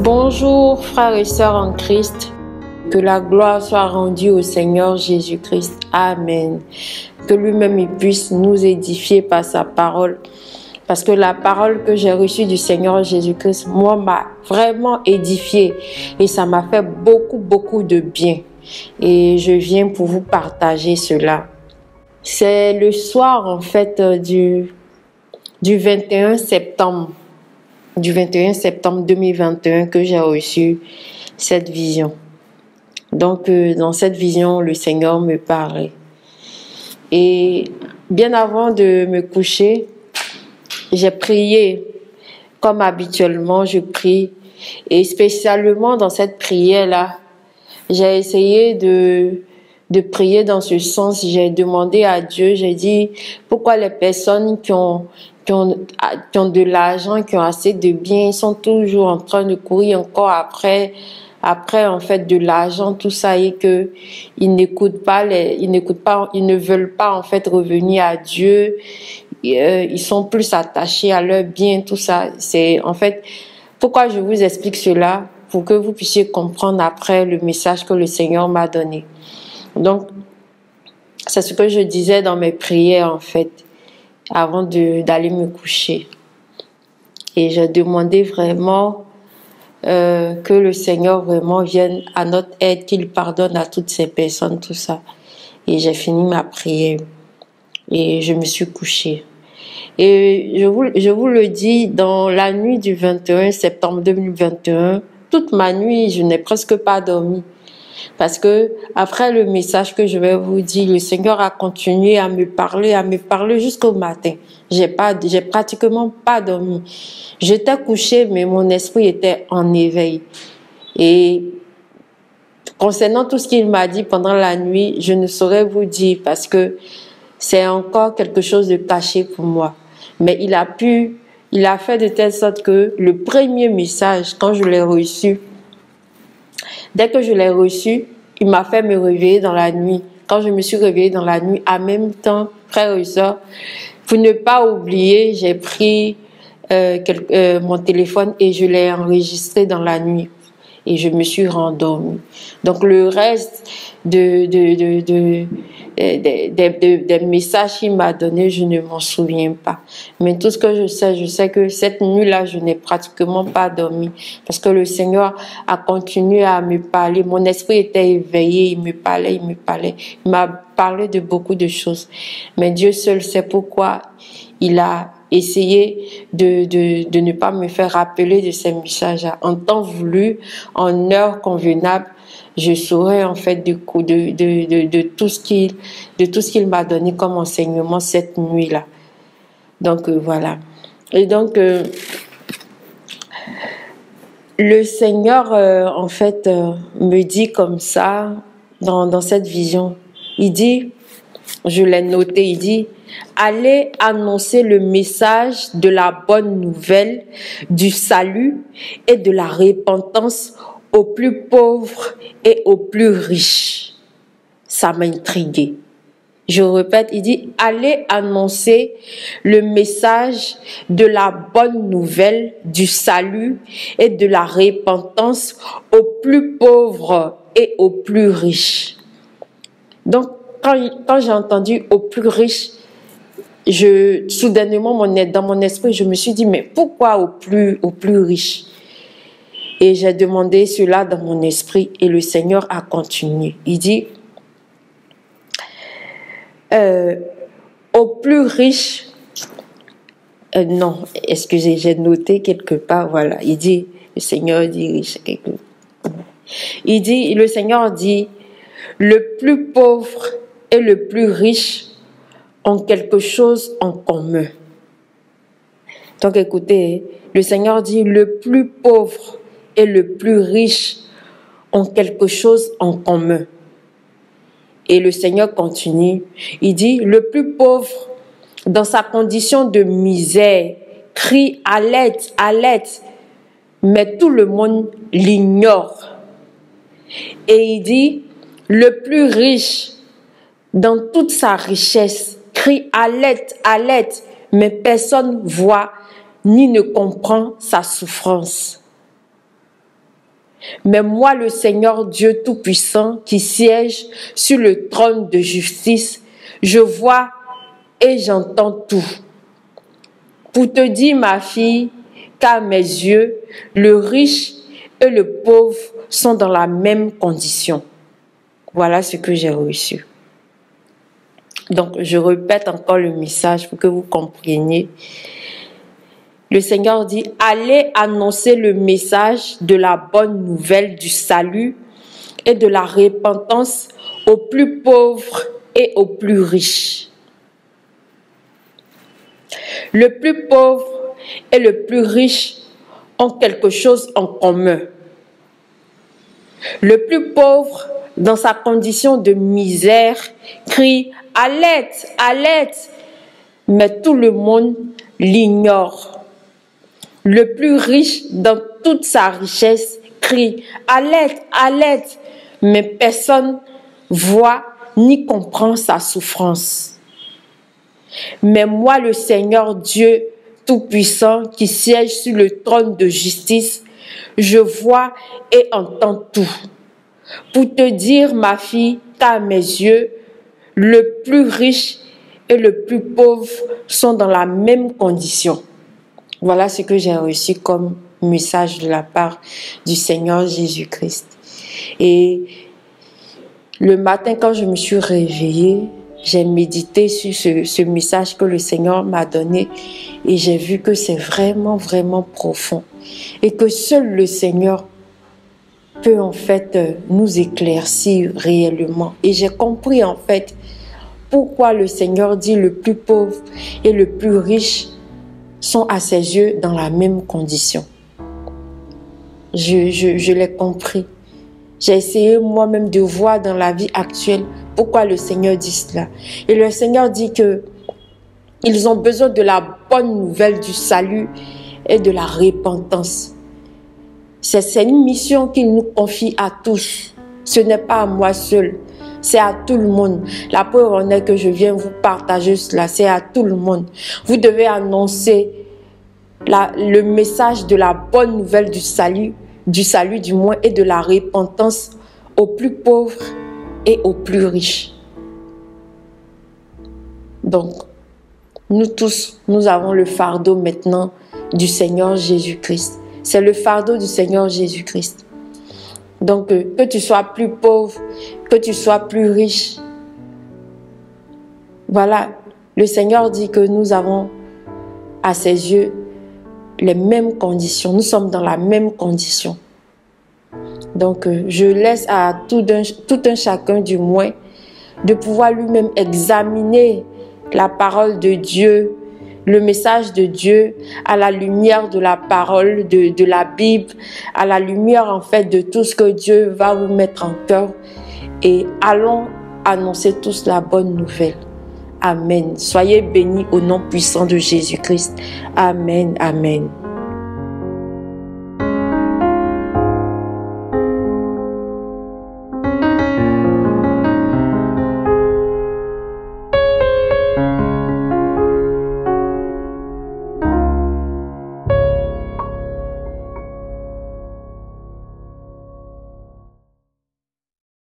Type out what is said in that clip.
Bonjour frères et sœurs en Christ, que la gloire soit rendue au Seigneur Jésus-Christ. Amen. Que lui-même il puisse nous édifier par sa parole. Parce que la parole que j'ai reçue du Seigneur Jésus-Christ, moi, m'a vraiment édifié. Et ça m'a fait beaucoup de bien. Et je viens pour vous partager cela. C'est le soir, en fait, du 21 septembre. Du 21 septembre 2021 que j'ai reçu cette vision. Donc, dans cette vision, le Seigneur me parlait. Et bien avant de me coucher, j'ai prié. Comme habituellement, je prie. Et spécialement dans cette prière-là, j'ai essayé de prier dans ce sens. J'ai demandé à Dieu, j'ai dit, pourquoi les personnes qui ont de l'argent, qui ont assez de biens, sont toujours en train de courir encore après en fait de l'argent, tout ça, et que ils ne veulent pas en fait revenir à Dieu. Ils sont plus attachés à leurs biens, tout ça. C'est en fait pourquoi je vous explique cela, pour que vous puissiez comprendre après le message que le Seigneur m'a donné. Donc, c'est ce que je disais dans mes prières en fait, avant d'aller me coucher. Et j'ai demandé vraiment que le Seigneur vraiment vienne à notre aide, qu'il pardonne à toutes ces personnes, tout ça. Et j'ai fini ma prière et je me suis couchée. Et je vous le dis, dans la nuit du 21 septembre 2021, toute ma nuit, je n'ai presque pas dormi. Parce que après le message que je vais vous dire, le Seigneur a continué à me parler jusqu'au matin. J'ai pratiquement pas dormi. J'étais couchée, mais mon esprit était en éveil. Et concernant tout ce qu'il m'a dit pendant la nuit, je ne saurais vous dire parce que c'est encore quelque chose de caché pour moi. Mais il a fait de telle sorte que le premier message, quand je l'ai reçu, dès que je l'ai reçu, il m'a fait me réveiller dans la nuit. Quand je me suis réveillée dans la nuit, en même temps, frères et sœurs, pour ne pas oublier, j'ai pris mon téléphone et je l'ai enregistré dans la nuit. Et je me suis rendormie. Donc le reste des messages qu'il m'a donné, je ne m'en souviens pas. Mais tout ce que je sais que cette nuit-là, je n'ai pratiquement pas dormi. Parce que le Seigneur a continué à me parler. Mon esprit était éveillé, il me parlait. Il m'a parlé de beaucoup de choses. Mais Dieu seul sait pourquoi il a essayé de ne pas me faire rappeler de ces messages en temps voulu, en heure convenable. Je saurais en fait de tout ce qu'il m'a donné comme enseignement cette nuit-là. Donc voilà. Et donc le Seigneur en fait me dit comme ça dans cette vision. Il dit, je l'ai noté, il dit: allez annoncer le message de la bonne nouvelle, du salut et de la repentance aux plus pauvres et aux plus riches. Ça m'a intriguée. Je répète, il dit: allez annoncer le message de la bonne nouvelle, du salut et de la repentance aux plus pauvres et aux plus riches. Donc, quand j'ai entendu aux plus riches, soudainement, dans mon esprit, je me suis dit, mais pourquoi aux plus riches? Et j'ai demandé cela dans mon esprit et le Seigneur a continué. Il dit, aux plus riches, non, excusez, j'ai noté quelque part, voilà, il dit, le Seigneur dit riche. Le Seigneur dit, le plus pauvre et le plus riche ont quelque chose en commun. Donc écoutez, le Seigneur dit, le plus pauvre et le plus riche ont quelque chose en commun. Et le Seigneur continue, il dit, le plus pauvre, dans sa condition de misère, crie à l'aide, mais tout le monde l'ignore. Et il dit, le plus riche, dans toute sa richesse, crie à l'aide, mais personne voit ni ne comprend sa souffrance. Mais moi, le Seigneur Dieu Tout-Puissant, qui siège sur le trône de justice, je vois et j'entends tout. Pour te dire, ma fille, qu'à mes yeux, le riche et le pauvre sont dans la même condition. Voilà ce que j'ai reçu. Donc, je répète encore le message pour que vous compreniez. Le Seigneur dit, allez annoncer le message de la bonne nouvelle du salut et de la repentance aux plus pauvres et aux plus riches. Le plus pauvre et le plus riche ont quelque chose en commun. Le plus pauvre, dans sa condition de misère, crie « à l'aide, à l'aide !» mais tout le monde l'ignore. Le plus riche, dans toute sa richesse, crie « à l'aide !» mais personne voit ni comprend sa souffrance. Mais moi, le Seigneur Dieu Tout-Puissant, qui siège sur le trône de justice, je vois et entends tout. Pour te dire, ma fille, qu'à mes yeux, le plus riche et le plus pauvre sont dans la même condition. Voilà ce que j'ai reçu comme message de la part du Seigneur Jésus-Christ. Et le matin, quand je me suis réveillée, j'ai médité sur ce message que le Seigneur m'a donné et j'ai vu que c'est vraiment, vraiment profond. Et que seul le Seigneur peut en fait nous éclaircir réellement. Et j'ai compris en fait pourquoi le Seigneur dit le plus pauvre et le plus riche sont à ses yeux dans la même condition. Je l'ai compris. J'ai essayé moi-même de voir dans la vie actuelle pourquoi le Seigneur dit cela. Et le Seigneur dit que ils ont besoin de la bonne nouvelle du salut et de la repentance. C'est une mission qu'il nous confie à tous. Ce n'est pas à moi seul, c'est à tout le monde. La preuve en est que je viens vous partager cela, c'est à tout le monde. Vous devez annoncer le message de la bonne nouvelle du salut du moins, et de la repentance aux plus pauvres et aux plus riches. Donc, nous tous, nous avons le fardeau maintenant du Seigneur Jésus-Christ. C'est le fardeau du Seigneur Jésus-Christ. Donc, que tu sois plus pauvre, que tu sois plus riche. Voilà, le Seigneur dit que nous avons à ses yeux les mêmes conditions. Nous sommes dans la même condition. Donc, je laisse à tout un chacun du moins de pouvoir lui-même examiner la parole de Dieu, le message de Dieu à la lumière de la parole, de la Bible, à la lumière en fait de tout ce que Dieu va vous mettre en cœur. Et allons annoncer tous la bonne nouvelle. Amen. Soyez bénis au nom puissant de Jésus-Christ. Amen. Amen.